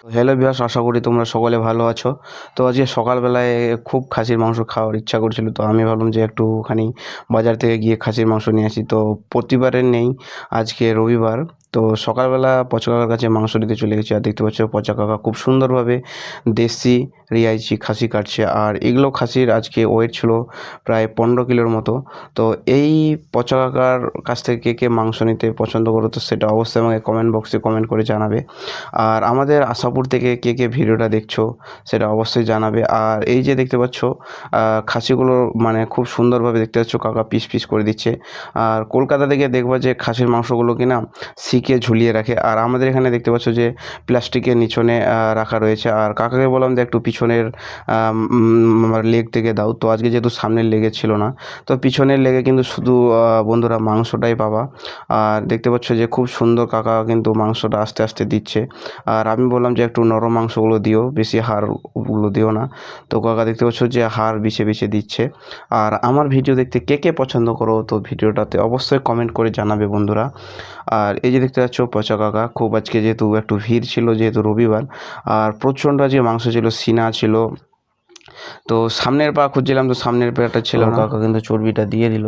Hello viewers, আশা করি তোমরা সকলে ভালো আছো। তো আজকে সকালবেলায় খুব খাসির মাংস খাওয়ার ইচ্ছা করছিল, তো আমি ভাবলাম যে একটুখানি বাজার থেকে গিয়ে খাসির মাংস নিয়ে আসি। তো প্রতিবারের নেই, আজকে রবিবার। তো সকালবেলা পচা কাকার কাছে মাংস নিতে চলে গেছি, আর দেখতে পাচ্ছ পচা কাকা খুব সুন্দরভাবে দেশি রিয়াইচি খাসি কাটছে। আর এগুলো খাসির আজকে ওয়েট ছিল প্রায় 15 কিলোর মতো। তো এই পচা কাকার কাছ থেকে কে কে মাংস নিতে পছন্দ করো, তো সেটা অবশ্যই আমাকে কমেন্ট বক্সে কমেন্ট করে জানাবে। আর আমাদের আশাপুর থেকে কে কে ভিডিওটা দেখছো সেটা অবশ্যই জানাবে। আর এই যে দেখতে পাচ্ছ খাসিগুলো মানে খুব সুন্দরভাবে দেখতে পাচ্ছ কাকা পিস পিস করে দিচ্ছে। আর কলকাতা থেকে দেখবা যে খাসির মাংসগুলো কিনা শিকে ঝুলিয়ে রাখে, আর আমাদের এখানে দেখতে পাচ্ছ যে প্লাস্টিকের নিচনে রাখা রয়েছে। আর কাকাকে বললাম যে একটু পিছনের লেগ থেকে দাও, তো আজকে যেহেতু সামনের লেগে ছিল না, তো পিছনের লেগে কিন্তু শুধু বন্ধুরা মাংসটাই পাবা। আর দেখতে পাচ্ছ যে খুব সুন্দর কাকা কিন্তু মাংসটা আস্তে আস্তে দিচ্ছে। আর আমি বললাম যে একটু নরম মাংসগুলো দিও, বেশি হাড়গুলো দিও না। তো কাকা দেখতে পাচ্ছ যে হাড় বিছে বিছে দিচ্ছে। আর আমার ভিডিও দেখতে কে কে পছন্দ করো, তো ভিডিওটাতে অবশ্যই কমেন্ট করে জানাবে বন্ধুরা। আর এই যে দেখতে পাচ্ছ পচা কাকা খুব আজকে যেহেতু একটু ভিড় ছিল, যেহেতু রবিবার, আর প্রচণ্ড আজকে মাংস ছিল, সিনা ছিল। তো সামনের পা খুঁজছিলাম, তো সামনের পাটা ছিল না, কাকা কিন্তু চর্বিটা দিয়ে দিল।